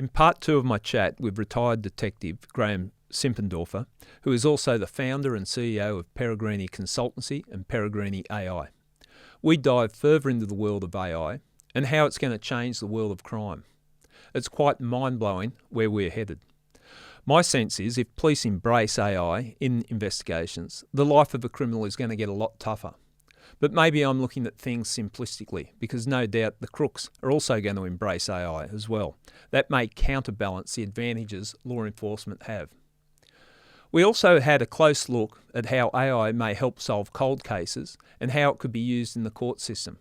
In part 2 of my chat with retired detective Graeme Simpfendorfer, who is also the founder and CEO of Peregrini Consultancy and Peregrini AI. We dive further into the world of AI and how it's going to change the world of crime. It's quite mind-blowing where we're headed. My sense is if police embrace AI in investigations, the life of a criminal is going to get a lot tougher. But maybe I'm looking at things simplistically, because no doubt the crooks are also going to embrace AI as well. That may counterbalance the advantages law enforcement have. We also had a close look at how AI may help solve cold cases and how it could be used in the court system.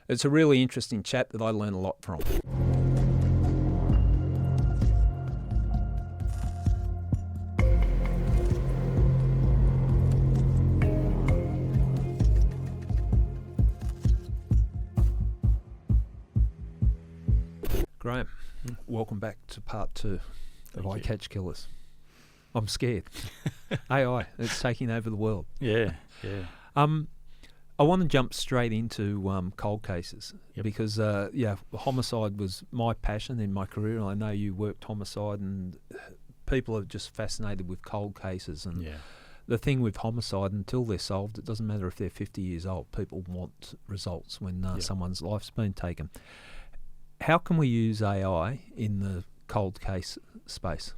It's a really interesting chat that I learned a lot from. Graeme, welcome back to part 2 of I Catch Killers. I'm scared. AI, it's taking over the world. Yeah. I want to jump straight into cold cases because, homicide was my passion in my career. I know you worked homicide, and people are just fascinated with cold cases. And the thing with homicide, until they're solved, it doesn't matter if they're 50 years old. People want results when someone's life's been taken. How can we use AI in the cold case space?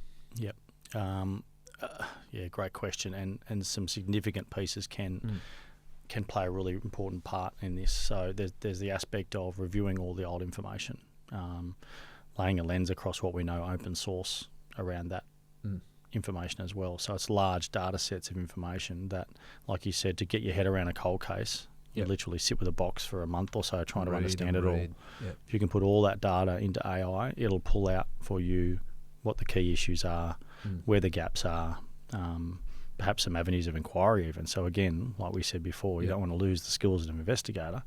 Great question, and some significant pieces can play a really important part in this. So there's the aspect of reviewing all the old information, laying a lens across what we know open source around that information as well. So it's large data sets of information that, like you said, to get your head around a cold case, you literally sit with a box for a month or so trying to understand it all. If you can put all that data into AI, it'll pull out for you what the key issues are, where the gaps are, perhaps some avenues of inquiry even. So again, like we said before, you don't want to lose the skills of an investigator,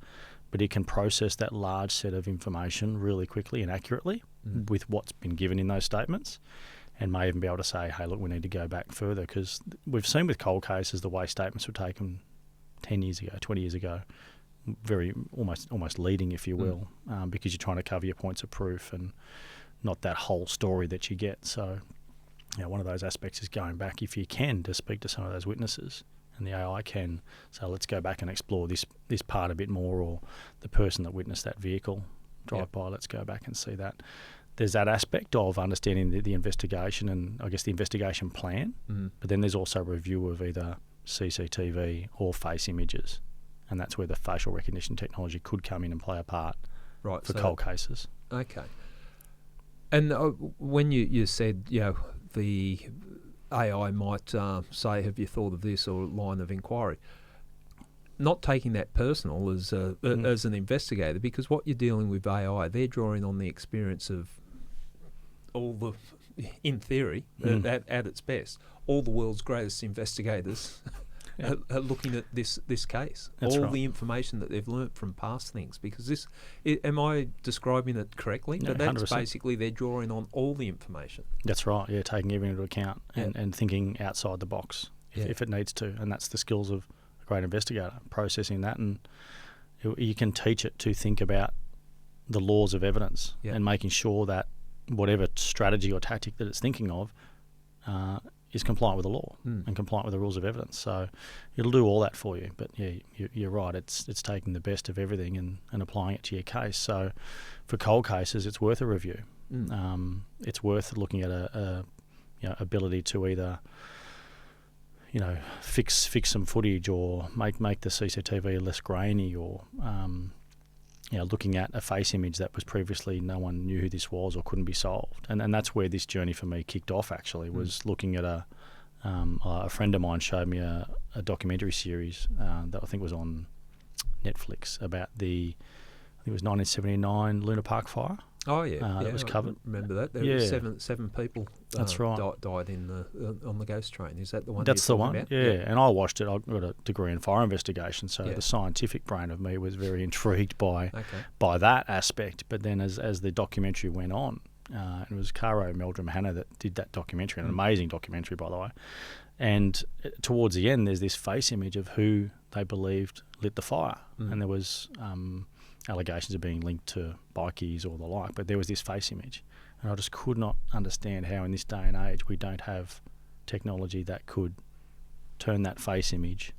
but it can process that large set of information really quickly and accurately with what's been given in those statements, and may even be able to say, hey, look, we need to go back further, because we've seen with cold cases the way statements were taken 10 years ago, 20 years ago, very almost leading, if you will, because you're trying to cover your points of proof and not that whole story that you get. So one of those aspects is going back, if you can, to speak to some of those witnesses, and the AI can say, let's go back and explore this part a bit more, or the person that witnessed that vehicle drive by, let's go back and see that. There's that aspect of understanding the investigation and I guess the investigation plan, but then there's also a review of either CCTV or face images, and that's where the facial recognition technology could come in and play a part for cold cases. Okay. And when you said, the AI might say, have you thought of this, or line of inquiry, not taking that personal as an investigator, because what you're dealing with AI, they're drawing on the experience of all the, in theory, at its best, all the world's greatest investigators are looking at this case. That's all right. the information that they've learnt from past things. Because am I describing it correctly? No, but that's 100%. basically they're drawing on all the information. That's right, taking everything into account and thinking outside the box if it needs to. And that's the skills of a great investigator, processing that. And you can teach it to think about the laws of evidence and making sure that whatever strategy or tactic that it's thinking of is compliant with the law and compliant with the rules of evidence. So it'll do all that for you. But you're right, it's taking the best of everything and applying it to your case. So for cold cases, it's worth a review. It's worth looking at a ability to either fix some footage, or make the CCTV less grainy, or looking at a face image that was previously no one knew who this was or couldn't be solved. And that's where this journey for me kicked off, actually, was looking at a friend of mine showed me a documentary series that I think was on Netflix about I think it was 1979 Luna Park fire. Oh yeah, that was covered. I remember that. There were seven people. That's right. Died on the ghost train. Is that the one? That's the one. About? Yeah, and I watched it. I got a degree in fire investigation, so the scientific brain of me was very intrigued by that aspect. But then, as the documentary went on, it was Caro Meldrum Hanna that did that documentary, an amazing documentary, by the way. And towards the end, there's this face image of who they believed lit the fire, and there was allegations of being linked to bikies or the like, but there was this face image. And I just could not understand how in this day and age we don't have technology that could turn that face image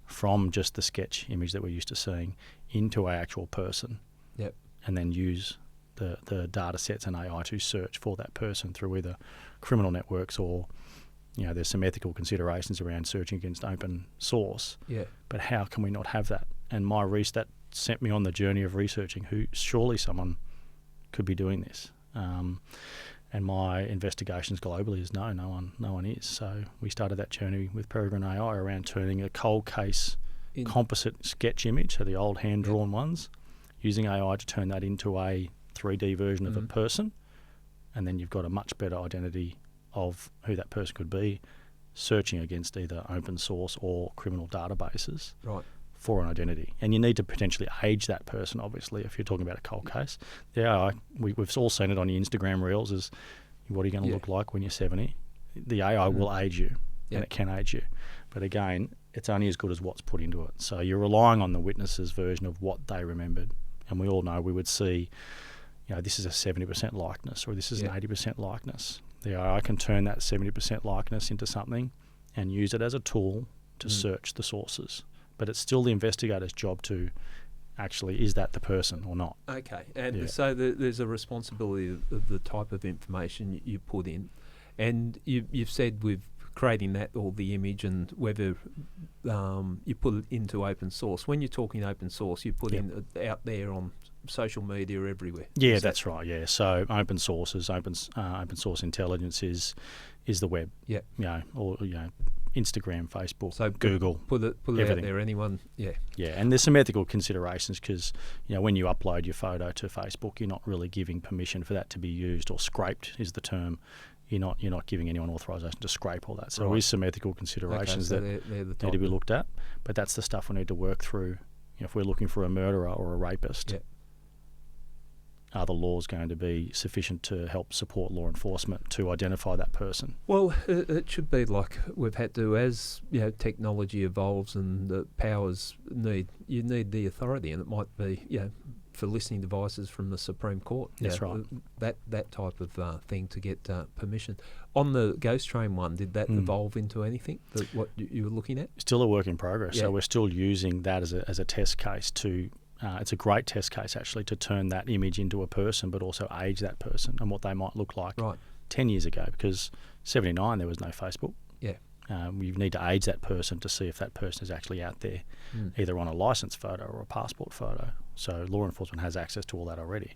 from just the sketch image that we're used to seeing into an actual person. Yep. And then use the data sets and AI to search for that person through either criminal networks or, there's some ethical considerations around searching against open source. Yeah. But how can we not have that? And that sent me on the journey of researching who surely someone could be doing this. And my investigations globally is no one is. So we started that journey with Peregrine AI around turning a cold case composite sketch image, so the old hand-drawn ones, using AI to turn that into a 3D version of a person, and then you've got a much better identity of who that person could be, searching against either open source or criminal databases for an identity. And you need to potentially age that person, obviously, if you're talking about a cold case. The AI, we've all seen it on your Instagram reels, is what are you going to look like when you're 70? The AI will age you, and it can age you. But again, it's only as good as what's put into it. So you're relying on the witness's version of what they remembered. And we all know we would see, this is a 70% likeness, or this is an 80% likeness. The AI can turn that 70% likeness into something and use it as a tool to search the sources. But it's still the investigator's job to actually, is that the person or not? Okay, and so there's a responsibility of the type of information you put in. And you've said with creating that, or the image, and whether you put it into open source. When you're talking open source, you put in out there on social media everywhere. Yeah, that's right. Yeah, so open source source intelligence is the web. Yeah, or Instagram, Facebook, so Google, put it out there. Anyone, yeah. And there's some ethical considerations because when you upload your photo to Facebook, you're not really giving permission for that to be used, or scraped is the term. You're not giving anyone authorization to scrape all that. So there is some ethical considerations that need to be looked at. But that's the stuff we need to work through. If we're looking for a murderer or a rapist, are the laws going to be sufficient to help support law enforcement to identify that person? Well, it should be like we've had to, as technology evolves and the powers you need the authority, and it might be for listening devices from the Supreme Court. That's right. That type of thing to get permission. On the Ghost Train one, did that evolve into anything? What you were looking at? Still a work in progress. So we're still using that as a test case to. It's a great test case actually to turn that image into a person, but also age that person and what they might look like 10 years ago. Because 79 there was no Facebook. You need to age that person to see if that person is actually out there, either on a license photo or a passport photo. So law enforcement has access to all that already.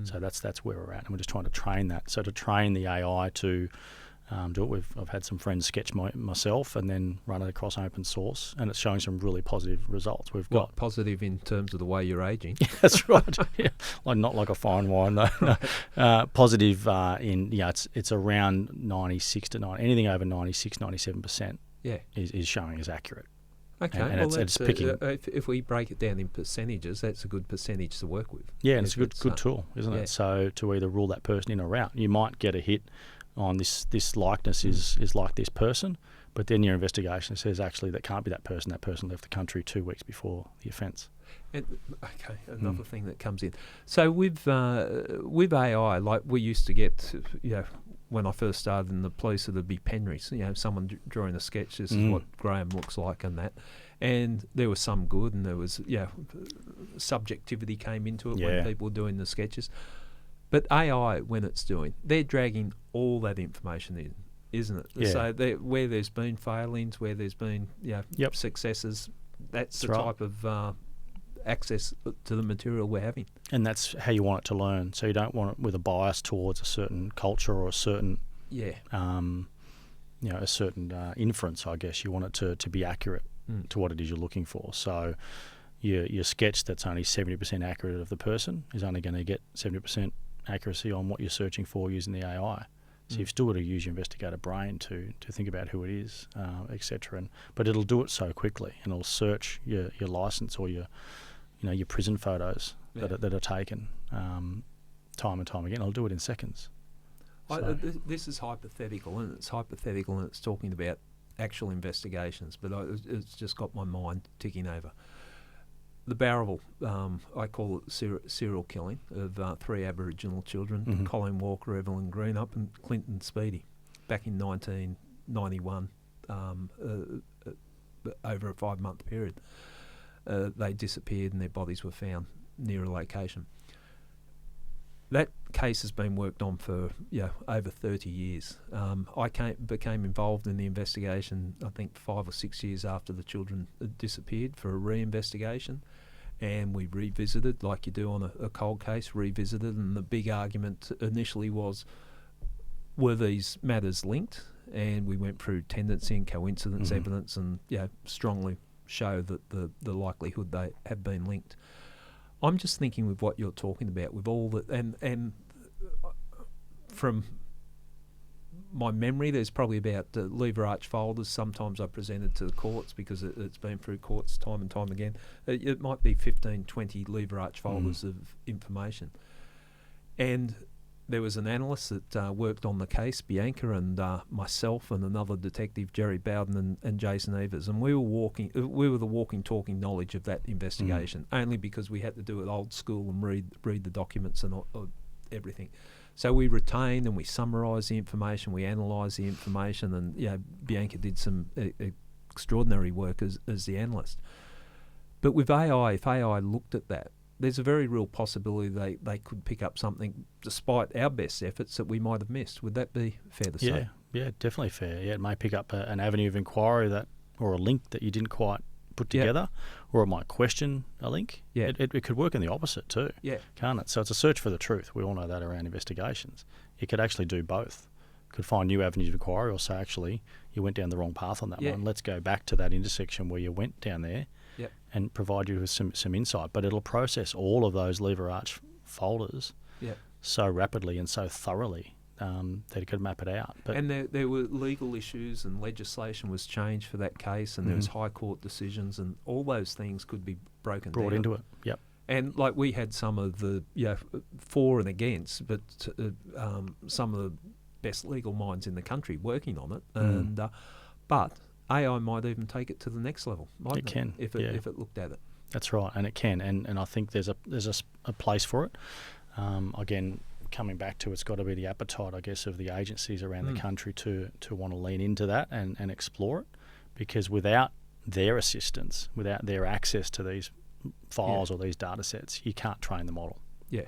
So that's where we're at, and we're just trying to train that. So to train the AI to do it, I've had some friends sketch myself and then run it across open source, and it's showing some really positive results. We've got positive in terms of the way you're aging. That's right. Not like a fine wine though. Positive in it's around 96 to 90. Anything over 96, 97%. Is showing as accurate. Okay, and it's picking. If we break it down in percentages, that's a good percentage to work with. Yeah, and it's a good tool, isn't it? So to either rule that person in or out, you might get a hit on this likeness is like this person, but then your investigation says actually that can't be that person. That person left the country 2 weeks before the offence. Another thing that comes in. So with AI, like we used to get, when I first started in the police, it'd be penries. Someone drawing a sketch. This is what Graeme looks like, and that. And there was some good, and there was subjectivity came into it when people were doing the sketches. But AI, when it's doing, they're dragging all that information in, isn't it? Yeah. So where there's been failings, where there's been successes, that's the type of access to the material we're having. And that's how you want it to learn. So you don't want it with a bias towards a certain culture or a certain a certain inference, I guess. You want it to be accurate to what it is you're looking for. So your sketch that's only 70% accurate of the person is only going to get 70% accuracy on what you're searching for using the AI. So you've still got to use your investigator brain to think about who it is, etc. But it'll do it so quickly, and it'll search your license or your prison photos that are taken time and time again. It'll do it in seconds. This is hypothetical, and it's talking about actual investigations, but it's just got my mind ticking over. the Barrel, I call it serial killing of 3 Aboriginal children, Colleen Walker, Evelyn Greenup and Clinton Speedy, back in 1991, over a 5-month period. They disappeared and their bodies were found near a location. That case has been worked on for over 30 years. I became involved in the investigation, I think 5 or 6 years after the children had disappeared, for a re-investigation, and we revisited, like you do on a cold case, revisited, and the big argument initially was, were these matters linked? And we went through tendency and coincidence evidence and strongly show that the likelihood they have been linked. I'm just thinking with what you're talking about, with all that, and from my memory, there's probably about lever arch folders. Sometimes I presented to the courts because it's been through courts time and time again. It might be 15, 20 lever arch folders of information. And there was an analyst that worked on the case, Bianca, and myself and another detective, Jerry Bowden and Jason Evers, and we were the walking, talking knowledge of that investigation, only because we had to do it old school and read the documents and everything. So we retained and we summarised the information, we analysed the information, and Bianca did some extraordinary work as the analyst. But with AI, if AI looked at that, there's a very real possibility they could pick up something, despite our best efforts, that we might have missed. Would that be fair to say? Yeah, definitely fair. Yeah, it may pick up an avenue of inquiry or a link that you didn't quite put together, or it might question a link. Yeah, it could work in the opposite too. Yeah, can't it? So it's a search for the truth. We all know that around investigations. It could actually do both. Could find new avenues of inquiry, or say, actually, you went down the wrong path on that one. Let's go back to that intersection where you went down there. And provide you with some insight. But it'll process all of those lever arch folders so rapidly and so thoroughly that it could map it out. But and there were legal issues, and legislation was changed for that case, and there was high court decisions, and all those things could be brought down. Into it. Yep. And like we had some of the for and against, but some of the best legal minds in the country working on it, and but AI might even take it to the next level. It can, if it looked at it. That's right, and it can, and I think there's a place for it. Again, coming back to, it's got to be the appetite, I guess, of the agencies around the country to want to lean into that and explore it, because without their assistance, without their access to these files or these data sets, you can't train the model. Yeah.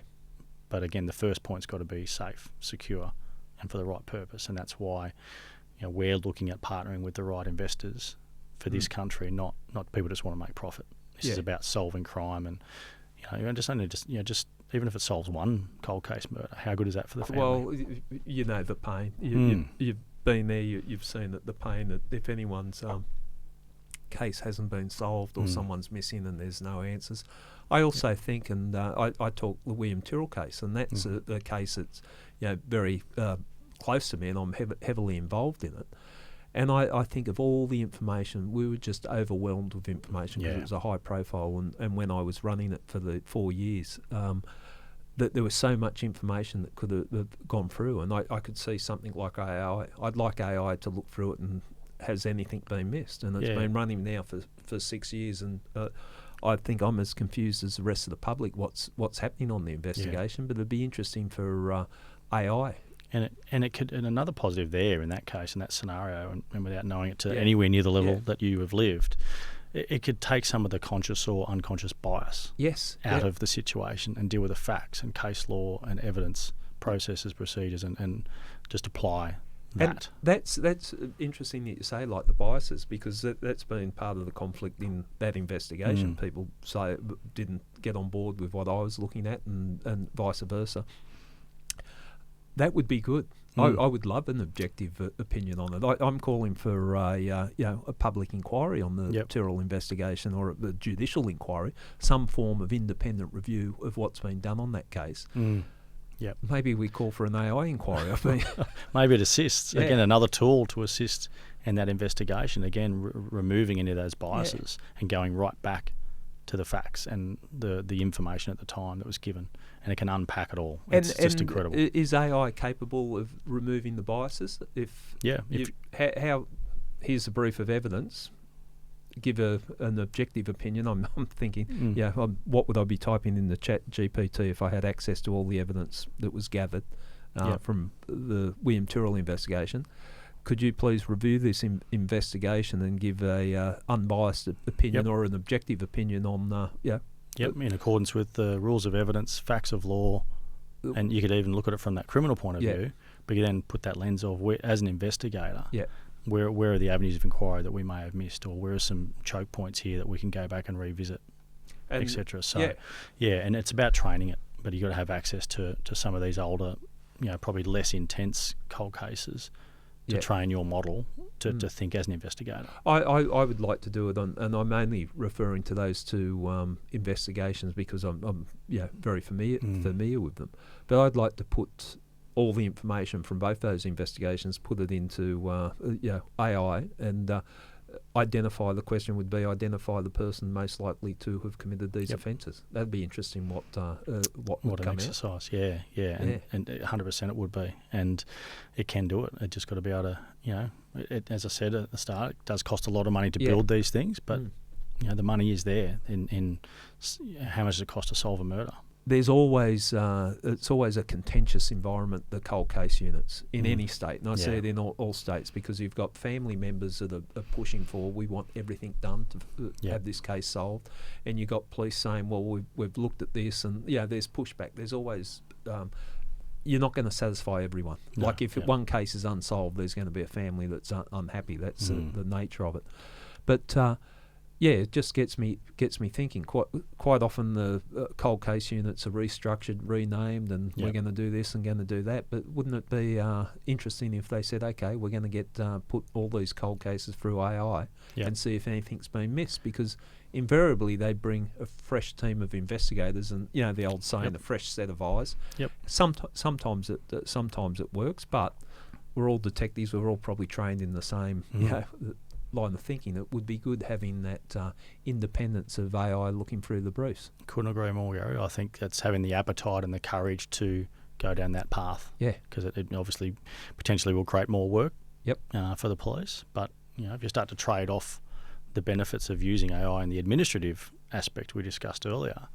But again, the first point's got to be safe, secure, and for the right purpose, and that's why we're looking at partnering with the right investors for this country, not people just want to make profit. This is about solving crime, and just even if it solves one cold case murder, how good is that for the family? Well, you know the pain. You've been there. You've seen the pain that if anyone's case hasn't been solved or someone's missing and there's no answers. I also think, and I talk the William Tyrrell case, and that's a case that's very close to me, and I'm heavily involved in it. And I think of all the information, we were just overwhelmed with information because it was a high profile, and when I was running it for the 4 years, that there was so much information that could have gone through, and I could see something like AI. I'd like AI to look through it, and has anything been missed? And it's been running now for 6 years, and I think I'm as confused as the rest of the public what's happening on the investigation, but it'd be interesting for AI. And it could, and another positive there in that case, in that scenario, and without knowing it to anywhere near the level that you have lived, it could take some of the conscious or unconscious bias out of the situation and deal with the facts and case law and evidence, processes, procedures, and just apply that. And that's interesting that you say, like the biases, because that's been part of the conflict in that investigation. People say didn't get on board with what I was looking at, and vice versa. That would be good. I would love an objective opinion on it. I'm calling for a public inquiry on the Tyrrell investigation, or a judicial inquiry, some form of independent review of what's been done on that case. Maybe we call for an AI inquiry. I think maybe it assists. Again, another tool to assist in that investigation. Again, removing any of those biases and going right back to the facts and the information at the time that was given, and it can unpack it all. It's just incredible. Is AI capable of removing the biases? How here's a brief of evidence. give an objective opinion, I'm thinking, what would I be typing in the chat GPT if I had access to all the evidence that was gathered from the William Tyrrell investigation? Could you please review this investigation and give a unbiased opinion or an objective opinion on, in accordance with the rules of evidence, facts of law, and you could even look at it from that criminal point of view, but you then put that lens of, as an investigator, where are the avenues of inquiry that we may have missed, or where are some choke points here that we can go back and revisit, etc. So, and it's about training it, but you've got to have access to some of these older, probably less intense cold cases to train your model to think as an investigator. I would like to do it and I'm only referring to those two investigations because I'm very familiar with them. But I'd like to put all the information from both those investigations, put it into AI, and identify the person most likely to have committed these offences. That'd be interesting. What would an come exercise? Out. And 100% it would be, and it can do it. It just got to be able to, as I said at the start, it does cost a lot of money to build these things, but the money is there in how much does it cost to solve a murder. There's always it's always a contentious environment, the cold case units in any state, and I see it in all states, because you've got family members that are pushing for, we want everything done to have this case solved, and you've got police saying, well, we've looked at this, and there's pushback. There's always you're not going to satisfy everyone. Like if one case is unsolved, there's going to be a family that's unhappy. That's the nature of it. But it just gets me thinking. Quite often the cold case units are restructured, renamed, and we're going to do this and going to do that. But wouldn't it be interesting if they said, okay, we're going to get put all these cold cases through AI and see if anything's been missed? Because invariably they bring a fresh team of investigators, and the old saying, a fresh set of eyes. Sometimes it works, but we're all detectives. We're all probably trained in the same line of thinking. It would be good having that independence of AI looking through the briefs. Couldn't agree more, Gary. I think that's having the appetite and the courage to go down that path. Because it obviously potentially will create more work for the police. But if you start to trade off the benefits of using AI in the administrative aspect we discussed earlier,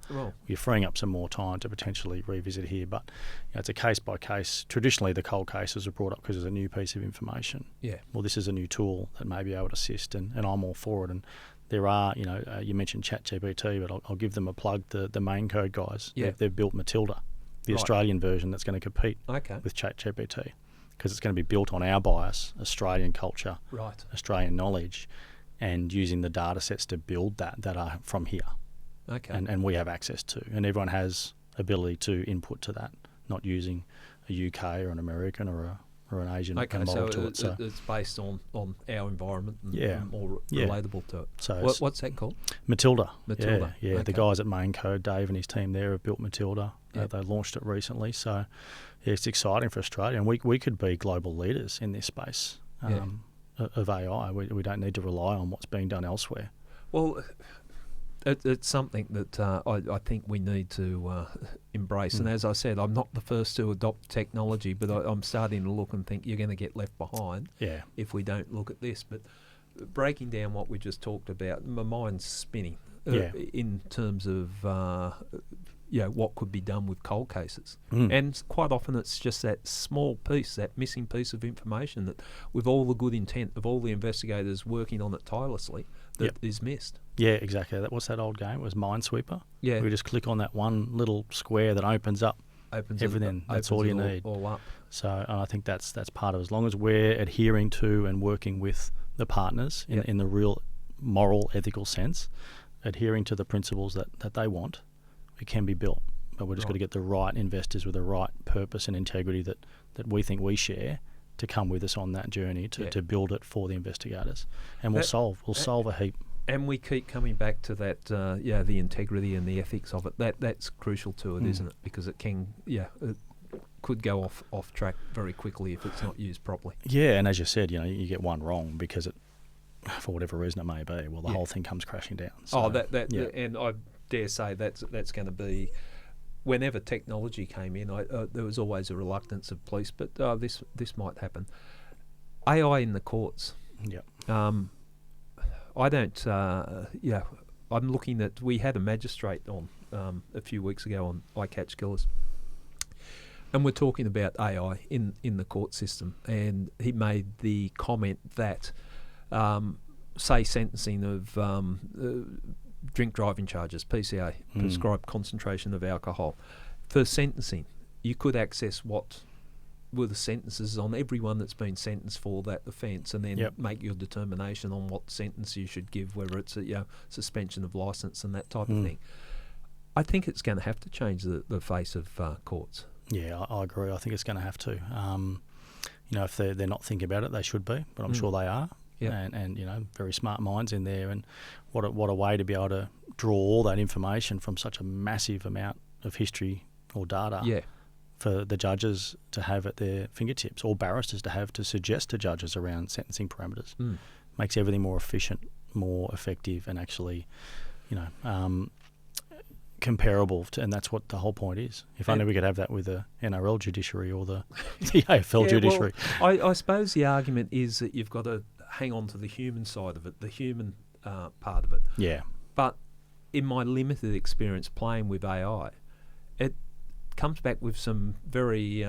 you're freeing up some more time to potentially revisit here. But it's a case by case. Traditionally, the cold cases are brought up because there's a new piece of information. Well, this is a new tool that may be able to assist, and I'm all for it. And there are, you mentioned ChatGPT, but I'll give them a plug. The main code guys, they've built Matilda, the Australian version that's going to compete with ChatGPT, because it's going to be built on our bias, Australian culture, Australian knowledge, and using the data sets to build that are from here. And we have access to. And everyone has ability to input to that, not using a UK or an American or an Asian model to it. So it's based on our environment and more relatable to it. So what's that called? Matilda. Matilda. Yeah. The guys at Main Code, Dave and his team there, have built Matilda. They launched it recently. So it's exciting for Australia. And we could be global leaders in this space. Of AI. We don't need to rely on what's being done elsewhere. Well, it's something that I think we need to embrace. And as I said, I'm not the first to adopt technology, but I'm starting to look and think you're going to get left behind if we don't look at this. But breaking down what we just talked about, my mind's spinning in terms of what could be done with cold cases. And quite often it's just that small piece, that missing piece of information that, with all the good intent of all the investigators working on it tirelessly, that is missed. Yeah, exactly. What's that old game? It was Minesweeper. Yeah. We just click on that one little square that opens up everything. That's all you need. All up. So I think that's part of it. As long as we're adhering to and working with the partners in the real moral, ethical sense, adhering to the principles that they want, it can be built. But we're just got to get the right investors with the right purpose and integrity that we think we share to come with us on that journey to build it for the investigators. And we'll solve a heap. And we keep coming back to that, the integrity and the ethics of it. That's crucial to it, isn't it? Because it can, it could go off track very quickly if it's not used properly. Yeah, and as you said, you get one wrong because it, for whatever reason it may be, well, the whole thing comes crashing down. So, and I dare say that's going to be, whenever technology came in, there was always a reluctance of police, but this might happen. AI in the courts. Yeah. I don't. I'm looking at. We had a magistrate on a few weeks ago on I Catch Killers, and we're talking about AI in the court system, and he made the comment that, say, sentencing of drink driving charges, PCA, prescribed concentration of alcohol, for sentencing, you could access what were the sentences on everyone that's been sentenced for that offence, and then make your determination on what sentence you should give, whether it's a suspension of licence and that type of thing. I think it's going to have to change the face of courts. Yeah, I agree. I think it's going to have to. If they're not thinking about it, they should be, but I'm sure they are. Yep. And very smart minds in there. And what a way to be able to draw all that information from such a massive amount of history or data. Yeah. For the judges to have at their fingertips, or barristers to have to suggest to judges around sentencing parameters. Makes everything more efficient, more effective, and actually, comparable to, and that's what the whole point is. If only we could have that with the NRL judiciary or the AFL judiciary. Well, I suppose the argument is that you've got to hang on to the human side of it, the human part of it. Yeah. But in my limited experience playing with AI, it comes back with some very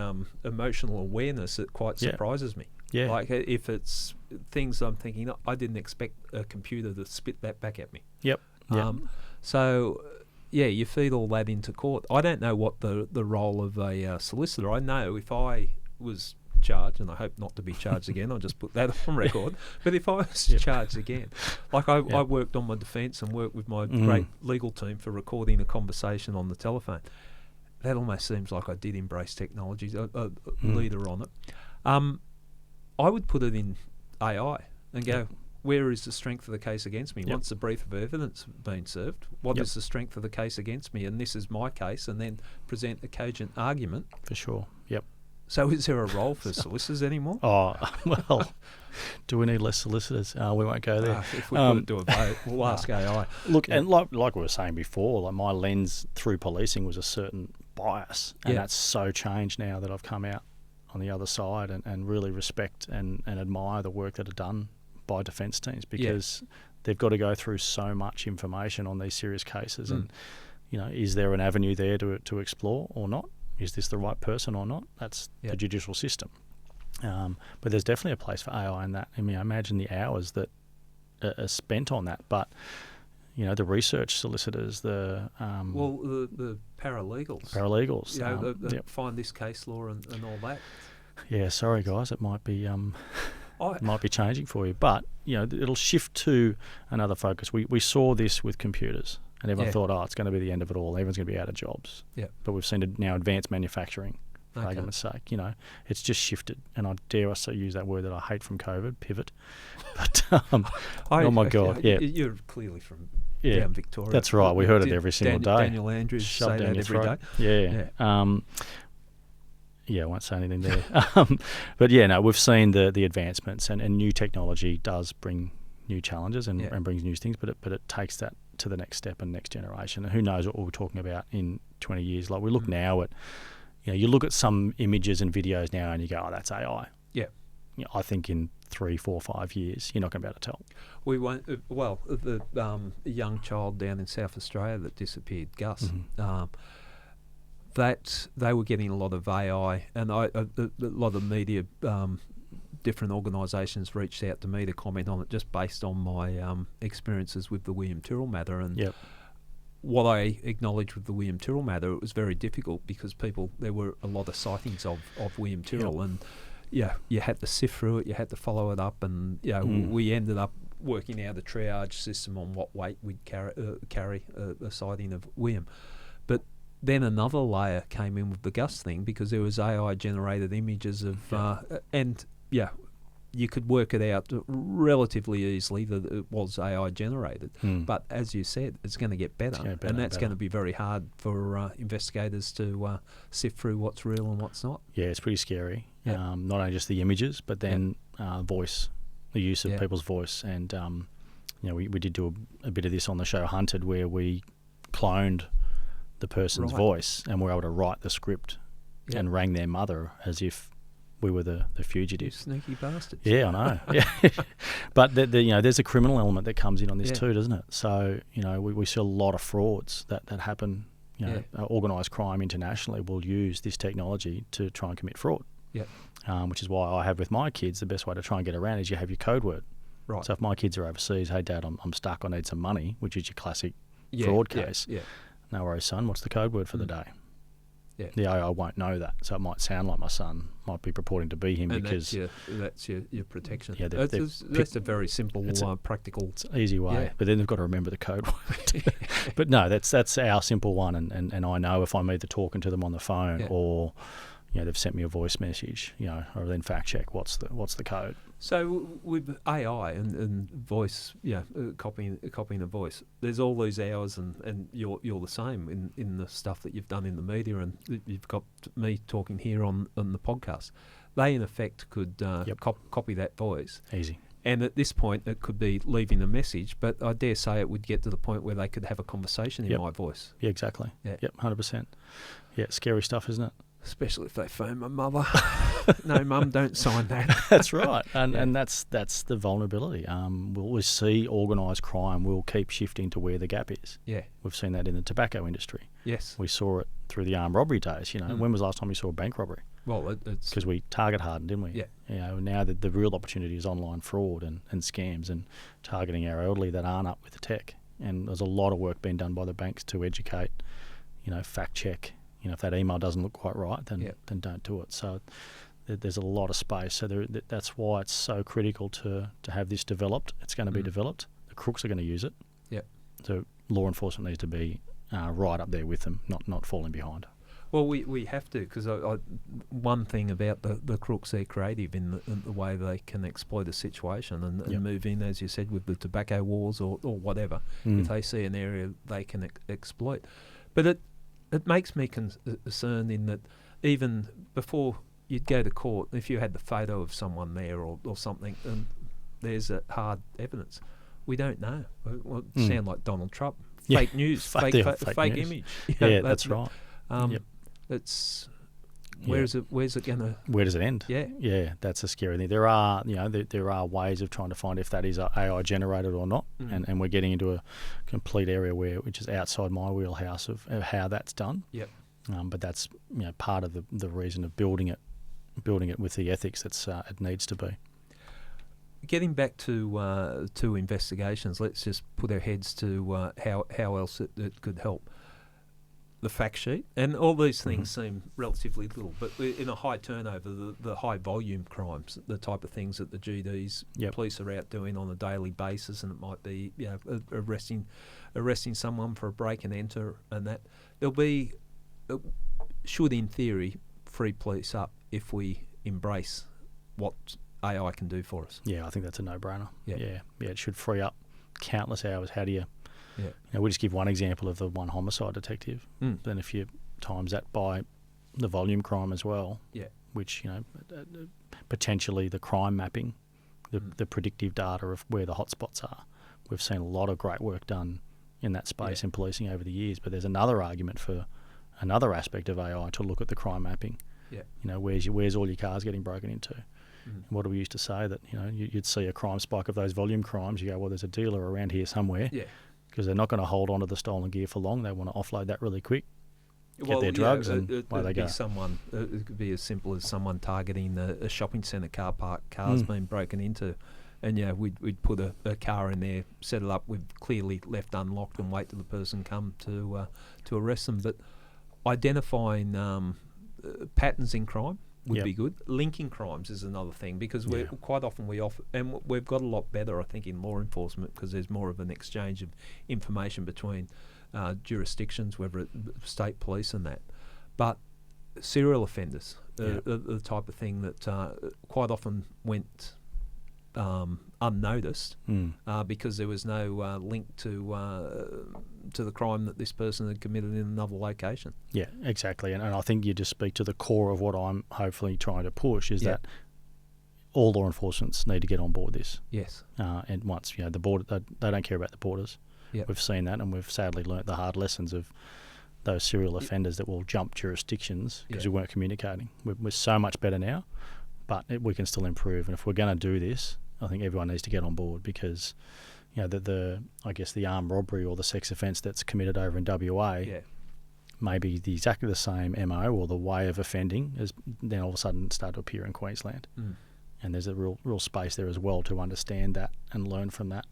emotional awareness that quite surprises me. Yeah. Like if it's things I'm thinking, I didn't expect a computer to spit that back at me. Yep. So, you feed all that into court. I don't know what the role of a solicitor. I know if I was charged, and I hope not to be charged again, I'll just put that on record, but if I was charged again, like I worked on my defence and worked with my great legal team for recording a conversation on the telephone. That almost seems like I did embrace technology, a leader on it. I would put it in AI and go, where is the strength of the case against me? Once the brief of evidence been served, what is the strength of the case against me? And this is my case, and then present a cogent argument. For sure, yep. So is there a role for solicitors anymore? Oh, well, do we need less solicitors? We won't go there. If we put it to a vote, we'll ask AI. Look, and like we were saying before, like my lens through policing was a certain bias, and that's so changed now that I've come out on the other side and really respect and admire the work that are done by defence teams, because they've got to go through so much information on these serious cases, and is there an avenue there to explore or not? Is this the right person or not? That's the judicial system. But there's definitely a place for AI in that. I mean, I imagine the hours that are spent on that. But, the research solicitors, the paralegals. Paralegals. Find this case law and all that. Yeah, sorry, guys. It might be might be changing for you. But, it'll shift to another focus. We saw this with computers. And everyone thought, it's going to be the end of it all. Everyone's going to be out of jobs. Yeah. But we've seen now advanced manufacturing, for argument's sake. It's just shifted. And I dare us to use that word that I hate from COVID, pivot. But, oh my God, You're clearly from down Victoria. That's right. We heard it every single day. Daniel Andrews say that every day. Yeah. I won't say anything there. But we've seen the advancements, and new technology does bring new challenges and brings new things, but it takes that to the next step and next generation. And who knows what we're talking about in 20 years. Like we look now at, you look at some images and videos now and you go, that's AI. Yeah. I think in 3, 4, 5 years, you're not going to be able to tell. We won't. The young child down in South Australia that disappeared, Gus, that they were getting a lot of AI, and a lot of media, different organisations reached out to me to comment on it just based on my experiences with the William Tyrrell matter. And what I acknowledged with the William Tyrrell matter, it was very difficult because there were a lot of sightings of William Tyrrell, and you had to sift through it, you had to follow it up, and we ended up working out a triage system on what weight we'd carry a sighting of William. But then another layer came in with the Gus thing, because there was AI generated images of you could work it out relatively easily that it was AI generated. But as you said, it's going to get better, and that's going to be very hard for investigators to sift through what's real and what's not. Yeah, it's pretty scary. Not only just the images, but then voice, the use of people's voice. And we did do a bit of this on the show Hunted, where we cloned the person's voice and were able to write the script and rang their mother as if we were the You fugitives. sneaky bastards. Yeah, I know. Yeah, but there's a criminal element that comes in on this too, doesn't it? So we see a lot of frauds that happen. Organised crime internationally will use this technology to try and commit fraud. Yeah. Which is why I have with my kids, the best way to try and get around is you have your code word. Right. So if my kids are overseas, hey Dad, I'm stuck, I need some money, which is your classic fraud case. Yeah. No worries, son. What's the code word for the day? Yeah. The AI won't know that, so it might sound like my son might be purporting to be him, And because that's your protection. Yeah, that's a very simple, practical. It's an easy way, Yeah. but then they've got to remember the code word. But no, that's our simple one, and I know if I'm either talking to them on the phone or they've sent me a voice message, or then fact check what's the code. So with AI and voice, copying the voice, there's all these hours, and you're the same in the stuff that you've done in the media, and you've got me talking here on the podcast. They in effect could copy that voice. Easy. And at this point, it could be leaving a message, but I dare say it would get to the point where they could have a conversation in my voice. Yeah, exactly. Yeah. Yep, 100%. Yeah, scary stuff, isn't it? Especially if they phone my mother. No, Mum, don't sign that. That's right, and that's the vulnerability. We'll see organised crime will keep shifting to where the gap is. Yeah, we've seen that in the tobacco industry. Yes, we saw it through the armed robbery days. When was the last time you saw a bank robbery? Well, it's because we target hardened, didn't we? Yeah. Now the real opportunity is online fraud and scams and targeting our elderly that aren't up with the tech. And there's a lot of work being done by the banks to educate, fact check. If that email doesn't look quite right, then don't do it. So there's a lot of space. So that's why it's so critical to have this developed. It's going to be developed. The crooks are going to use it. Yeah. So law enforcement needs to be right up there with them, not falling behind. Well, we have to, because one thing about the crooks, they're creative in the way they can exploit a situation and move in, as you said, with the tobacco wars or whatever. If they see an area they can exploit. But it makes me concerned in that even before you'd go to court, if you had the photo of someone there or something, and there's a hard evidence, we don't know. Well, it sound like Donald Trump. Fake news, fake news. Image. Yeah, that's right. It's where's it going to? Where does it end? Yeah, that's a scary thing. There are there are ways of trying to find if that is AI generated or not, and we're getting into a complete area which is outside my wheelhouse of how that's done. Yep. But that's part of the reason of building it with the ethics that's it needs to be. Getting back to investigations, let's just put our heads to how else it could help. The fact sheet, and all these things seem relatively little, but in a high turnover, the high volume crimes, the type of things that the GDs police are out doing on a daily basis, and it might be arresting someone for a break and enter, and that there'll be should in theory free police up if we embrace what AI can do for us. Yeah, I think that's a no-brainer. Yeah, it should free up countless hours. How do you? Yeah. We just give one example of the one homicide detective. Then if you times that by the volume crime as well, which potentially the crime mapping, the predictive data of where the hotspots are. We've seen a lot of great work done in that space in policing over the years. But there's another argument for another aspect of AI to look at the crime mapping. Yeah. Where's all your cars getting broken into? What do we used to say that you'd see a crime spike of those volume crimes? You go, well, there's a dealer around here somewhere. Yeah. Because they're not going to hold on to the stolen gear for long. They want to offload that really quick, get their drugs, and away they go. It could be as simple as someone targeting a shopping centre car park, cars being broken into, and we'd put a car in there, set it up, we've clearly left unlocked and wait till the person come to arrest them. But identifying patterns in crime would be good. Linking crimes is another thing, because quite often and we've got a lot better, I think, in law enforcement, because there's more of an exchange of information between jurisdictions, whether it's state police and that. But serial offenders, the type of thing that quite often went unnoticed because there was no link to the crime that this person had committed in another location. Yeah, exactly. And I think you just speak to the core of what I'm hopefully trying to push is that all law enforcements need to get on board this. Yes. And once, the border, they don't care about the borders. Yep. We've seen that, and we've sadly learnt the hard lessons of those serial offenders that will jump jurisdictions because we weren't communicating. We're so much better now. but we can still improve. And if we're going to do this, I think everyone needs to get on board, because I guess the armed robbery or the sex offence that's committed over in WA may be exactly the same MO or the way of offending as then all of a sudden start to appear in Queensland. And there's a real space there as well to understand that and learn from that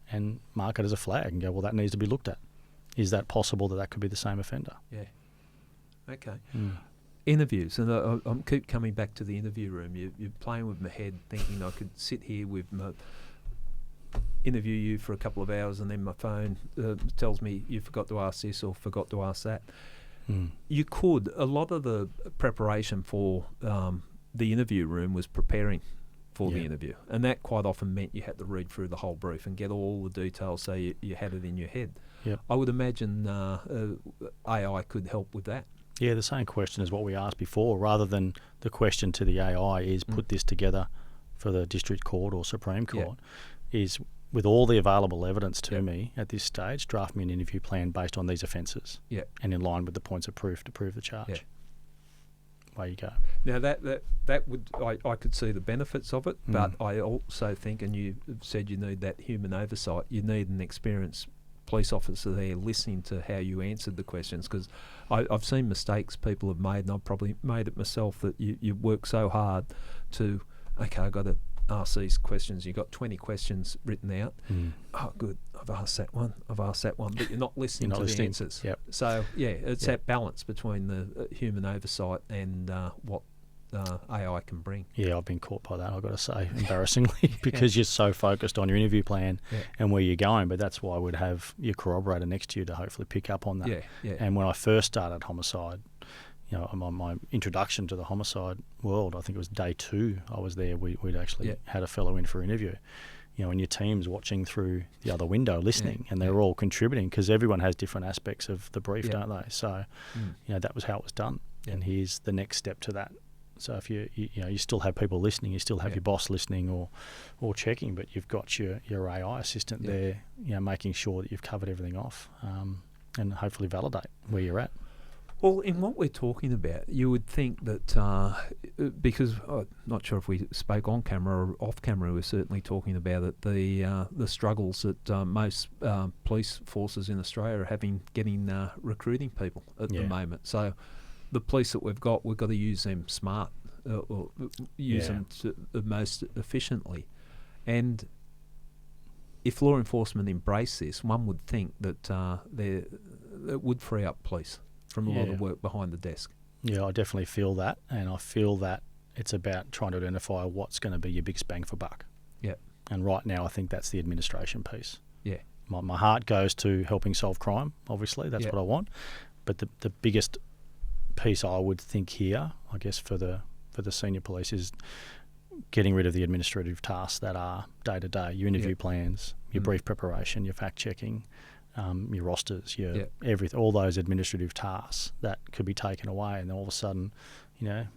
and mark it as a flag and go, well, that needs to be looked at. Is that possible that could be the same offender? Yeah. Okay. Interviews, and I keep coming back to the interview room. You're playing with my head, thinking I could sit here with interview you for a couple of hours, and then my phone tells me you forgot to ask this or forgot to ask that. You could. A lot of the preparation for the interview room was preparing for the interview, and that quite often meant you had to read through the whole brief and get all the details so you had it in your head. I would imagine AI could help with that. Yeah, the same question as what we asked before, rather than the question to the AI is put this together for the District Court or Supreme Court, is with all the available evidence to me at this stage, draft me an interview plan based on these offences and in line with the points of proof to prove the charge. Way you go. Now that would I could see the benefits of it, but I also think, and you said you need that human oversight, you need an experienced police officer there listening to how you answered the questions, because I've seen mistakes people have made, and I've probably made it myself, that you work so hard to, okay, I've got to ask these questions. You've got 20 questions written out. Oh, good, I've asked that one, but you're not listening to the answers. So, it's that balance between the human oversight and what AI can bring. Yeah, I've been caught by that, I've got to say, embarrassingly, because you're so focused on your interview plan and where you're going, but that's why I would have your corroborator next to you to hopefully pick up on that. And when I first started homicide, on my introduction to the homicide world, I think it was day 2 I was there, we'd actually had a fellow in for an interview. And your team's watching through the other window listening, and they're all contributing, because everyone has different aspects of the brief, don't they? So, that was how it was done. And here's the next step to that. So if you still have people listening, you still have your boss listening or checking, but you've got your AI assistant there, making sure that you've covered everything off, and hopefully validate where you're at. Well, in what we're talking about, you would think that because I'm not sure if we spoke on camera or off camera, we're certainly talking about it, the struggles that most police forces in Australia are having getting recruiting people at the moment. So the police that we've got to use them smart, or use them to the most efficiently. And if law enforcement embrace this, one would think that it would free up police from a lot of work behind the desk. Yeah, I definitely feel that, and I feel that it's about trying to identify what's going to be your biggest bang for buck. Yeah. And right now, I think that's the administration piece. Yeah. My heart goes to helping solve crime, obviously, that's what I want. But the biggest piece I would think here, I guess, for the senior police is getting rid of the administrative tasks that are day to day, your interview plans, your brief preparation, your fact checking, your rosters, your everything, all those administrative tasks that could be taken away, and all of a sudden, your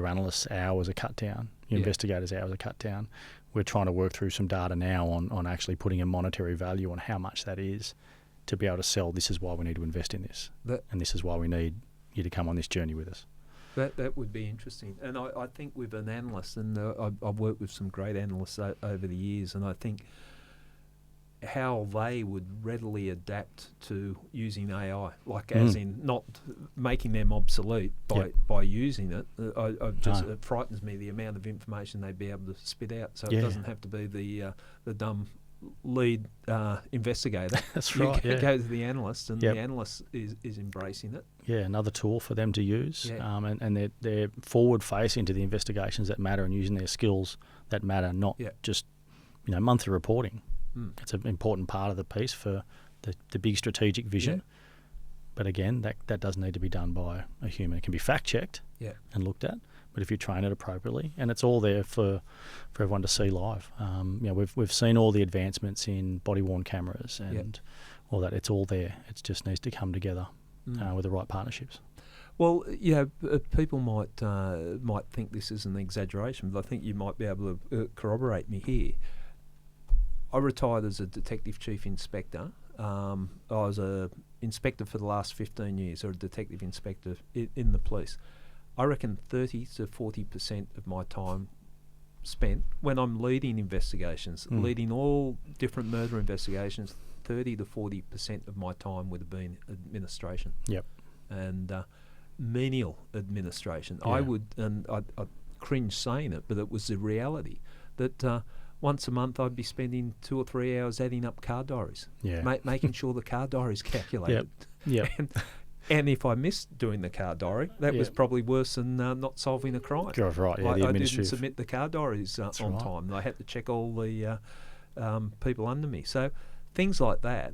analysts' hours are cut down, your investigators' hours are cut down. We're trying to work through some data now on actually putting a monetary value on how much that is, to be able to sell, this is why we need to invest in this, and this is why we need you to come on this journey with us. That would be interesting. And I think with an analyst, and I've worked with some great analysts over the years, and I think how they would readily adapt to using AI, like as in not making them obsolete by using it. It frightens me the amount of information they'd be able to spit out. So it doesn't have to be the dumb lead investigator. That's right. You go to the analyst, and the analyst is embracing it. Yeah, another tool for them to use, and they're forward facing to the investigations that matter and using their skills that matter, not just monthly reporting. It's an important part of the piece for the big strategic vision. But again, that does need to be done by a human. It can be fact checked and looked at, but if you train it appropriately, and it's all there for everyone to see live. We've seen all the advancements in body worn cameras and all that. It's all there. It just needs to come together with the right partnerships. Well, people might think this is an exaggeration, but I think you might be able to corroborate me here. I retired as a detective chief inspector. I was a inspector for the last 15 years, or a detective inspector in the police. I reckon 30 to 40% of my time spent when I'm leading investigations, leading all different murder investigations, 30 to 40% of my time would have been administration. Yep. And menial administration. Yeah. I cringe saying it, but it was the reality that once a month I'd be spending 2 or 3 hours adding up car diaries, making sure the car diary's calculated. Yep. And if I missed doing the car diary, that was probably worse than not solving a crime. You're right. Yeah, I didn't submit the car diaries on time. I had to check all the people under me. So things like that,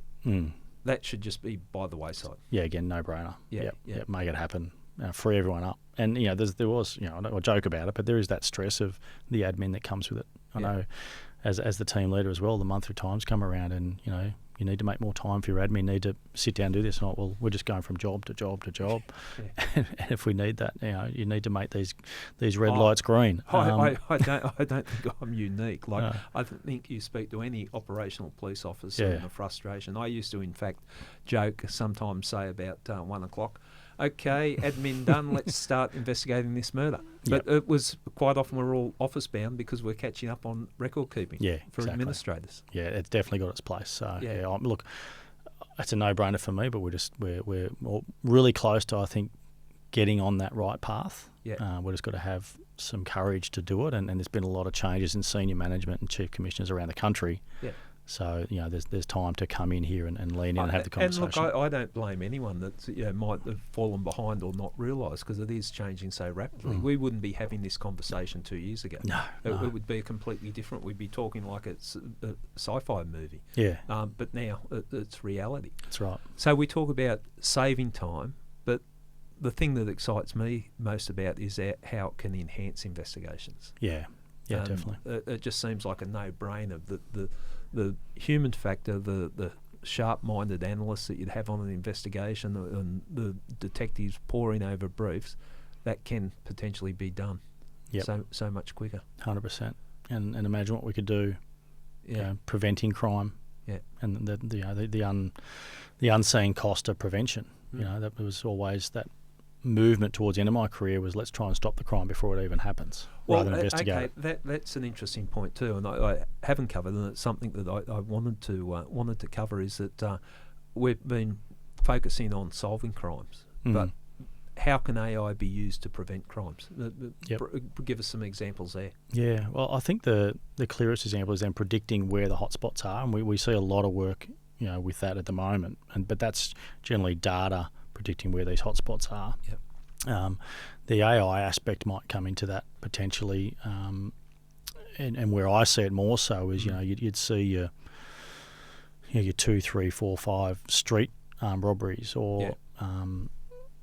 that should just be by the wayside. Yeah, again, no-brainer. Yeah. Make it happen. Free everyone up. And, there was, I joke about it, but there is that stress of the admin that comes with it. I know as the team leader as well, the monthly times come around and, you need to make more time for your admin, need to sit down and do this. Not, well, we're just going from job to job to job. And if we need that, you need to make these red lights green. I don't think I'm unique. I think you speak to any operational police officer and the frustration. I used to, in fact, joke, sometimes say about 1 o'clock, okay, admin done, let's start investigating this murder. But it was quite often we're all office bound because we're catching up on record keeping for administrators. Yeah, it's definitely got its place. So look, it's a no-brainer for me, but we're really close to, I think, getting on that right path. We've just got to have some courage to do it, and there's been a lot of changes in senior management and chief commissioners around the country. So there's time to come in here and lean in and have the conversation. And look, I don't blame anyone that might have fallen behind or not realised, because it is changing so rapidly. We wouldn't be having this conversation 2 years ago. No. It would be completely different. We'd be talking like it's a sci-fi movie. But now it's reality. That's right. So we talk about saving time, but the thing that excites me most about is how it can enhance investigations. Yeah, definitely. It just seems like a no-brainer. The human factor, the sharp-minded analysts that you'd have on an investigation, and the detectives poring over briefs, that can potentially be done so much quicker. 100%. And imagine what we could do, preventing crime. And the unseen cost of prevention. That was always that movement towards the end of my career was, let's try and stop the crime before it even happens, rather than investigate it. That's an interesting point too, and I haven't covered, and it's something that I wanted to cover, is that we've been focusing on solving crimes, but how can AI be used to prevent crimes? Give us some examples there. Yeah, well, I think the clearest example is then predicting where the hotspots are, and we see a lot of work with that at the moment, but that's generally data predicting where these hotspots are. The AI aspect might come into that potentially, and where I see it more so is you'd see your 2, 3, 4, 5 street robberies, or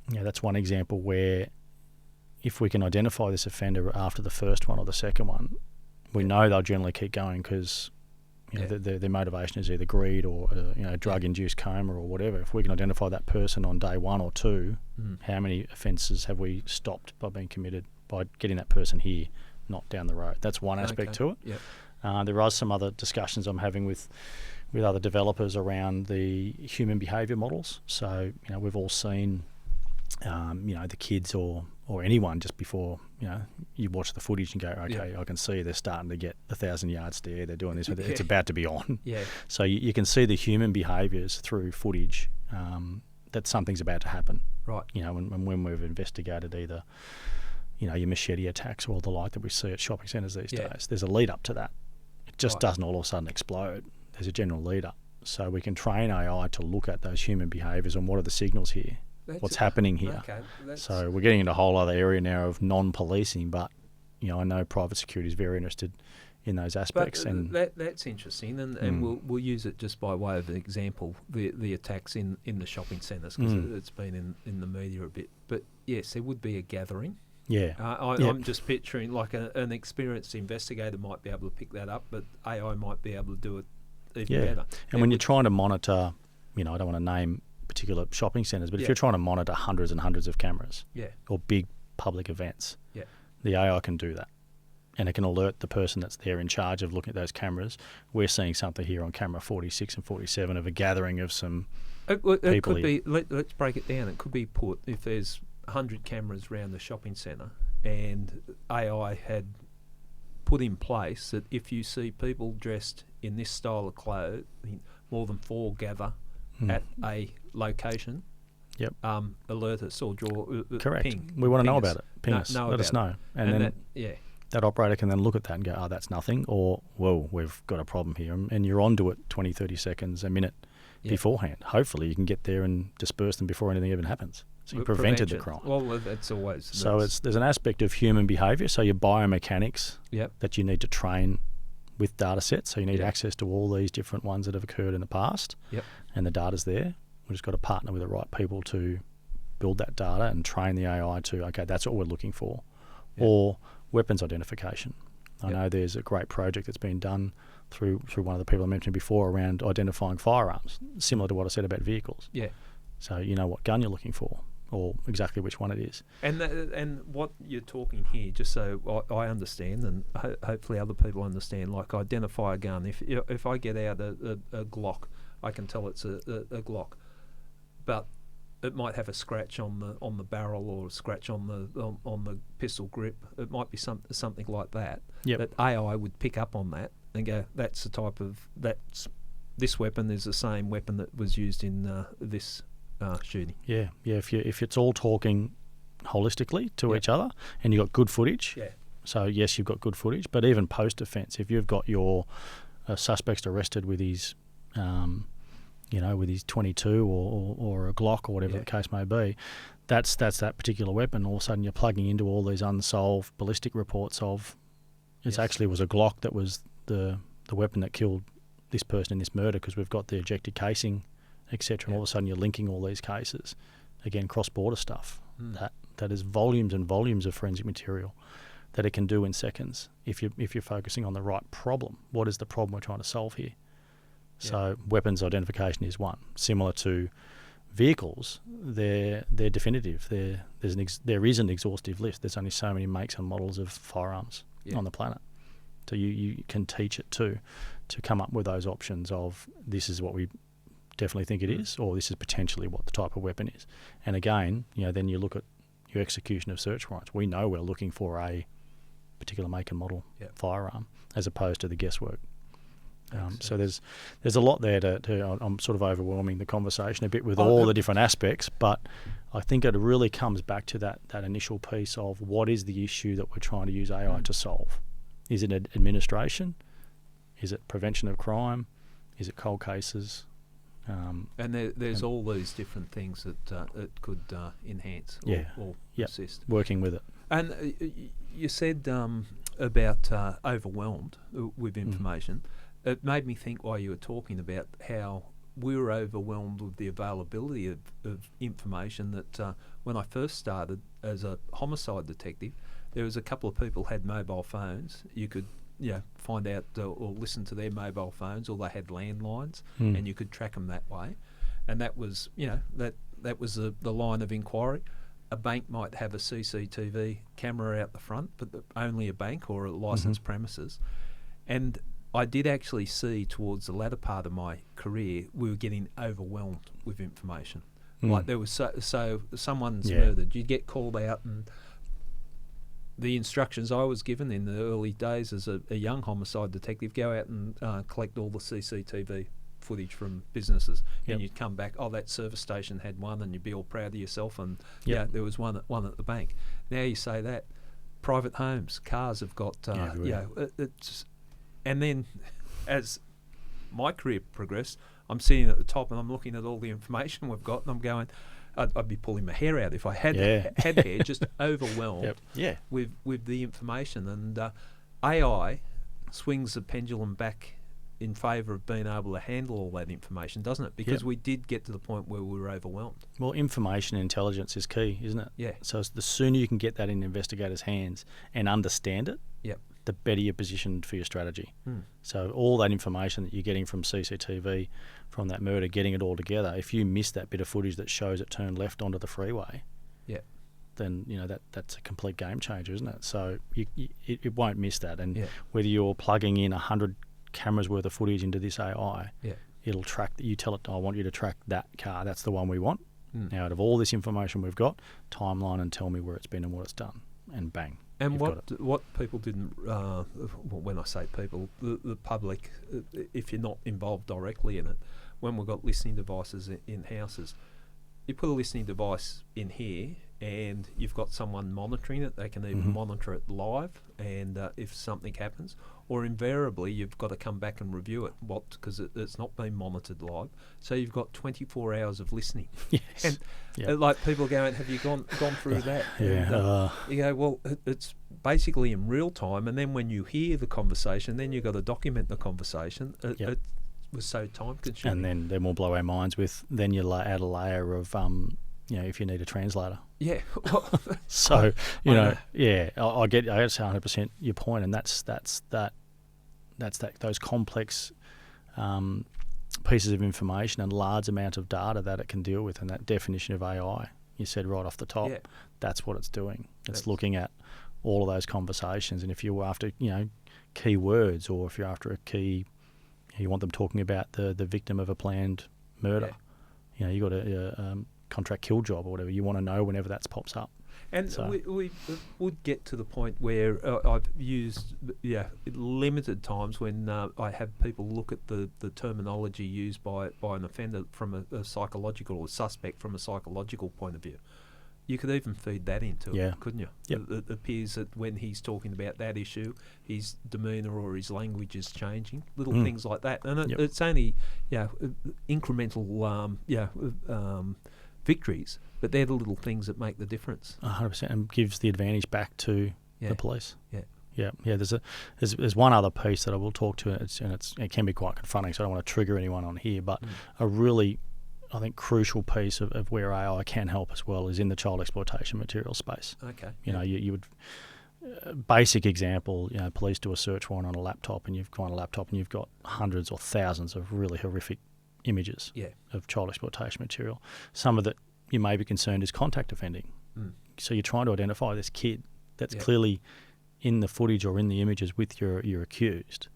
that's one example where if we can identify this offender after the first one or the second one, we know they'll generally keep going because their motivation is either greed or drug-induced coma or whatever. If we can identify that person on day 1 or 2, how many offences have we stopped by being committed by getting that person here, not down the road? That's one aspect to it. There are some other discussions I'm having with other developers around the human behaviour models. So we've all seen the kids or anyone just before you watch the footage and go, okay, I can see they're starting to get 1,000-yard stare, they're doing this, it's about to be on. So you can see the human behaviours through footage, that something's about to happen. Right. When we've investigated either your machete attacks or the like that we see at shopping centres these days, there's a lead up to that. It just doesn't all of a sudden explode. There's a general lead up. So we can train AI to look at those human behaviours and what are the signals here. What's happening here. So we're getting into a whole other area now of non-policing, but I know private security is very interested in those aspects. And that's interesting, and we'll use it just by way of an example, the attacks in the shopping centres, because it's been in the media a bit. But yes, there would be a gathering. I'm just picturing like an experienced investigator might be able to pick that up, but AI might be able to do it even better. And when you're trying to monitor, I don't want to name particular shopping centres, but if you're trying to monitor hundreds and hundreds of cameras or big public events, the AI can do that. And it can alert the person that's there in charge of looking at those cameras. We're seeing something here on camera 46 and 47 of a gathering of some people. Could be, let's break it down. It could be put, if there's 100 cameras around the shopping centre, and AI had put in place that if you see people dressed in this style of clothes, more than 4 gather at a location, alert us or draw correct. ping. We want to know us. about it. Ping us. Let us know. And then that operator can then look at that and go, oh, that's nothing, or, whoa, we've got a problem here. And you're onto it 20, 30 seconds, a minute beforehand. Hopefully you can get there and disperse them before anything even happens. So you prevented the crime. Well, that's always... So there's an aspect of human behaviour, so your biomechanics that you need to train with data sets. So you need access to all these different ones that have occurred in the past, and the data's there. We've just got to partner with the right people to build that data and train the AI to, okay, that's what we're looking for. Or weapons identification. I know there's a great project that's been done through one of the people I mentioned before around identifying firearms, similar to what I said about vehicles. Yeah. So you know what gun you're looking for, or exactly which one it is. And what you're talking here, just so I understand, and hopefully other people understand, like identify a gun. If I get out a Glock, I can tell it's a Glock, but it might have a scratch on the barrel or a scratch on the pistol grip. It might be something like that. That AI would pick up on that and go, that's the type of this weapon is the same weapon that was used in this shooting. Yeah. If it's all talking holistically to each other, and you've got good footage. Yeah. So yes, you've got good footage, but even post offence, if you've got your suspects arrested with his, with his 22 or a Glock or whatever the case may be, that's that particular weapon. All of a sudden, you're plugging into all these unsolved ballistic reports of it actually was a Glock that was the weapon that killed this person in this murder, because we've got the ejected casing, etc. And all of a sudden you're linking all these cases, again, cross-border stuff. That is volumes and volumes of forensic material that it can do in seconds if you're focusing on the right problem. What is the problem we're trying to solve here? So weapons identification is one. Similar to vehicles, they're definitive. There is an exhaustive list. There's only so many makes and models of firearms on the planet. So you can teach it to come up with those options of, this is what we definitely think it is, or this is potentially what the type of weapon is. And again, then you look at your execution of search warrants. We know we're looking for a particular make and model firearm, as opposed to the guesswork. So there's a lot there to I'm sort of overwhelming the conversation a bit with all the different aspects, but I think it really comes back to that initial piece of, what is the issue that we're trying to use AI to solve? Is it administration? Is it prevention of crime? Is it cold cases? And there's all these different things that it could enhance or assist. Working with it. And you said about overwhelmed with information. It made me think while you were talking about how we were overwhelmed with the availability of information, that when I first started as a homicide detective, there was a couple of people had mobile phones. You could find out or listen to their mobile phones, or they had landlines, and you could track them that way. And that was, that was the line of inquiry. A bank might have a CCTV camera out the front, but only a bank or a licensed premises. And I did actually see towards the latter part of my career, we were getting overwhelmed with information. Like there was so someone's murdered, you'd get called out, and the instructions I was given in the early days as a young homicide detective, go out and collect all the CCTV footage from businesses, and you'd come back, that service station had one, and you'd be all proud of yourself, and there was one at the bank. Now you say that private homes, cars have got it's, and then as my career progressed, I'm sitting at the top and I'm looking at all the information we've got, and I'm going, I'd be pulling my hair out if I had hair, just overwhelmed with the information. And AI swings the pendulum back in favour of being able to handle all that information, doesn't it? Because we did get to the point where we were overwhelmed. Well, information intelligence is key, isn't it? Yeah. So the sooner you can get that in investigators' hands and understand it, the better you're positioned for your strategy. So all that information that you're getting from CCTV, from that murder, getting it all together, if you miss that bit of footage that shows it turned left onto the freeway, then that's a complete game changer, isn't it? So it won't miss that. And whether you're plugging in 100 cameras worth of footage into this AI, it'll track that. You tell it, I want you to track that car, that's the one we want. Now, out of all this information we've got, timeline and tell me where it's been and what it's done, and bang. And what people didn't, when I say people, the public, if you're not involved directly in it, when we've got listening devices in houses, you put a listening device in here and you've got someone monitoring it. They can even monitor it live, and if something happens, or invariably you've got to come back and review it, because it's not being monitored live. So you've got 24 hours of listening. Yes. And like people going, have you gone through that? Yeah. And, you go, well, it's basically in real time, and then when you hear the conversation, then you've got to document the conversation. It was so time consuming. And then we'll blow our minds with, then you add a layer of, if you need a translator. Yeah. So, I get 100% your point, and that's those complex pieces of information and large amount of data that it can deal with, and that definition of AI, you said right off the top, that's what it's doing. It's looking at all of those conversations, and if you're after, key words, or if you're after a key, you want them talking about the victim of a planned murder, you got a contract kill job or whatever, you want to know whenever that pops up. And so we would get to the point where I've used limited times when I have people look at the terminology used by an offender from a psychological, or suspect from a psychological point of view. You could even feed that into it, couldn't you? Yep. It appears that when he's talking about that issue, his demeanour or his language is changing, little things like that. And it's only incremental victories, but they're the little things that make the difference. 100%, and gives the advantage back to the police. Yeah. There's one other piece that I will talk to, it can be quite confronting, so I don't want to trigger anyone on here, but a really, I think, crucial piece of where AI can help as well is in the child exploitation material space. Okay. You would, basic example, police do a search warrant on a laptop, and you've got hundreds or thousands of really horrific images of child exploitation material. Some of that you may be concerned is contact offending. So you're trying to identify this kid that's clearly in the footage or in the images with your accused.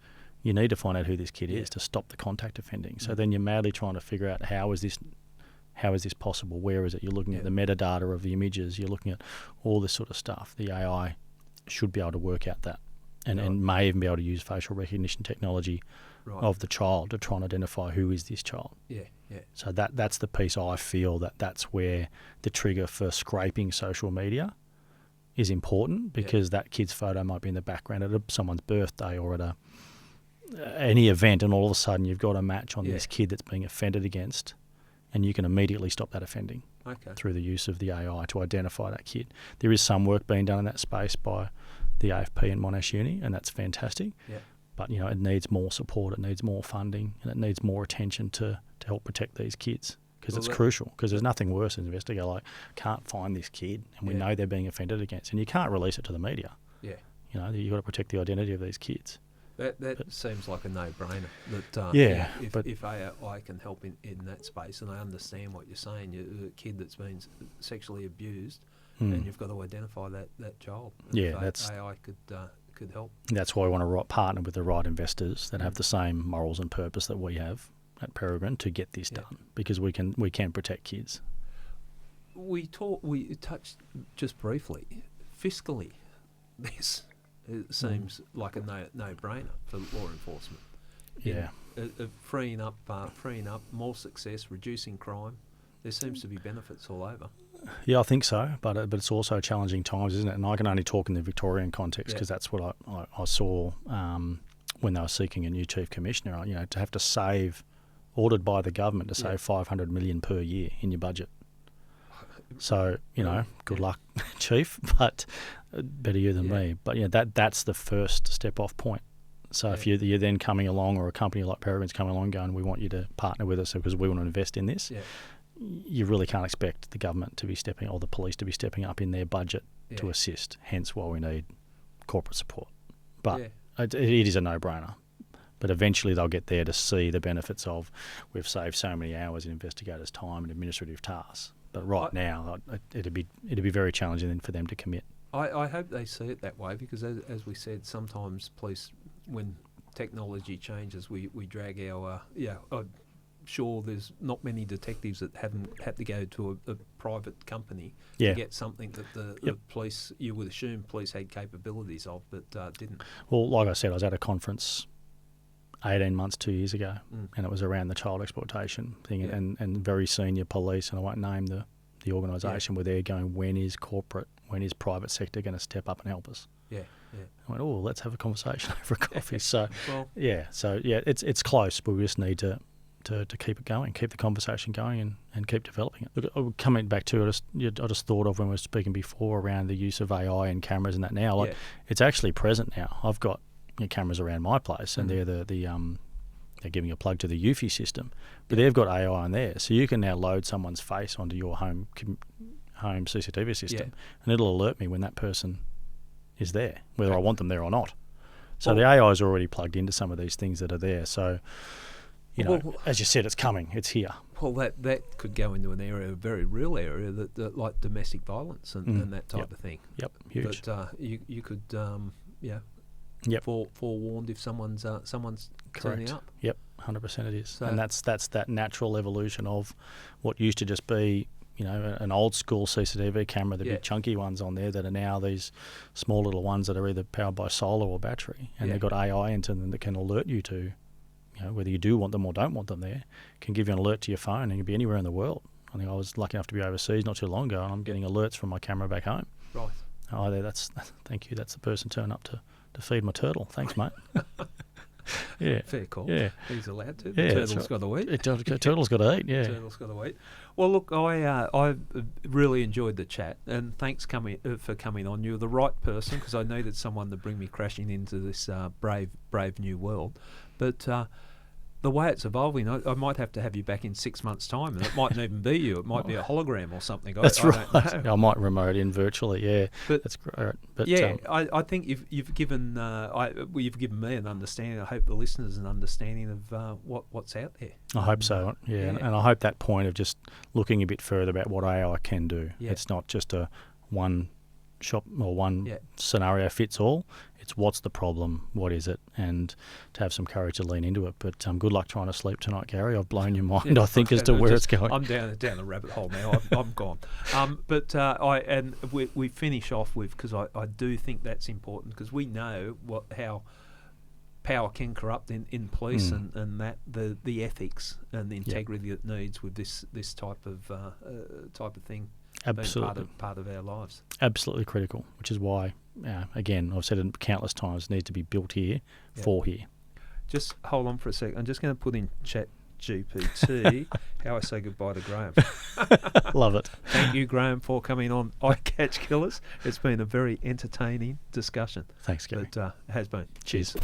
You need to find out who this kid is to stop the contact offending. So then you're madly trying to figure out how is this possible? Where is it? You're looking at the metadata of the images. You're looking at all this sort of stuff. The AI should be able to work out that, and may even be able to use facial recognition technology of the child to try and identify who is this child. So that's the piece I feel that's where the trigger for scraping social media is important, because that kid's photo might be in the background at someone's birthday or at any event, and all of a sudden you've got a match on this kid that's being offended against, and you can immediately stop that offending through the use of the AI to identify that kid. There is some work being done in that space by the AFP and Monash Uni, and that's fantastic. But it needs more support, it needs more funding, and it needs more attention to help protect these kids, because it's crucial. Because there's nothing worse as an investigator, like, can't find this kid, and we know they're being offended against, and you can't release it to the media. You've got to protect the identity of these kids. That seems like a no-brainer. If AI can help in that space, and I understand what you're saying, you're a kid that's been sexually abused, and you've got to identify that child. That's AI could help. That's why we want to partner with the right investors that have the same morals and purpose that we have at Peregrine to get this done, because we can protect kids. We touched just briefly fiscally. This seems like a no-brainer for law enforcement. Freeing up more success, reducing crime. There seems to be benefits all over. Yeah, I think so, but it's also challenging times, isn't it? And I can only talk in the Victorian context, because that's what I saw when they were seeking a new chief commissioner. To have to save, ordered by the government to save $500 million per year in your budget. So good luck, chief, but better you than me. But that's the first step off point. So if you're then coming along, or a company like Peregrine's coming along, going, we want you to partner with us because we want to invest in this. You really can't expect the government to be stepping, or the police to be stepping up in their budget to assist. Hence why we need corporate support. But it is a no-brainer. But eventually they'll get there to see the benefits of, we've saved so many hours in investigators' time and administrative tasks. But now it'd be very challenging then for them to commit. I hope they see it that way, because as we said, sometimes police, when technology changes, we drag our sure there's not many detectives that haven't had to go to a private company Yeah. to get something that the police, you would assume police had capabilities of, but didn't. Well, like I said, I was at a conference 18 months, 2 years ago, Mm. and it was around the child exploitation thing, Yeah. and very senior police, and I won't name the organisation, were there going, when is private sector going to step up and help us? Yeah, yeah. I went, oh, let's have a conversation over a coffee. So, Well, it's close, but we just need to keep it going, keep the conversation going, and keep developing it. Look, coming back to it, I just thought of when we were speaking before around the use of AI and cameras and that now. Like, it's actually present now. I've got cameras around my place, and they're they're giving a plug to the Eufy system, but they've got AI on there, so you can now load someone's face onto your home CCTV system, and it'll alert me when that person is there, whether I want them there or not. So the AI is already plugged into some of these things that are there. So, as you said, it's coming, it's here. Well, that could go into an area, a very real area, that like domestic violence and that type of thing. Yep, huge. But you could, forewarned if someone's turning up. Yep, 100% it is. So, and that's that natural evolution of what used to just be, an old school CCTV camera, the big chunky ones on there, that are now these small little ones that are either powered by solar or battery, and they've got AI into them that can alert you to, whether you do want them or don't want them there, can give you an alert to your phone, and you can be anywhere in the world. I think I was lucky enough to be overseas not too long ago, and I'm getting alerts from my camera back home. Right. Oh, thank you. That's the person turning up to feed my turtle. Thanks, mate. Yeah. Fair call. Yeah. He's allowed to. Yeah, Turtle's got to eat. Turtle's got to eat, yeah. Turtle's got to eat. Well, look, I really enjoyed the chat, and thanks for coming on. You're the right person, because I needed someone to bring me crashing into this brave new world. But the way it's evolving, I might have to have you back in 6 months' time, and it mightn't even be you. It might be a hologram or something. That's I right. don't know. I might remote in virtually, yeah. But that's great. But I think you've given you've given me an understanding. I hope the listeners an understanding of what's out there. I hope so. Yeah. And I hope that point of just looking a bit further about what AI can do. Yeah. It's not just a one shop or one scenario fits all. It's what's the problem, what is it, and to have some courage to lean into it. But good luck trying to sleep tonight, Gary. I've blown your mind, I think, as to where it's going. I'm down the rabbit hole now. I'm gone. We finish off with, because I do think that's important, because we know how power can corrupt in police, and that the ethics and the integrity it needs with this type of thing. Absolutely. Being part of our lives. Absolutely critical, which is why, again, I've said it countless times, it needs to be built here for here. Just hold on for a second. I'm just going to put in Chat GPT how I say goodbye to Graeme. Love it. Thank you, Graeme, for coming on Eye Catch Killers. It's been a very entertaining discussion. Thanks, Gary. It has been. Cheers.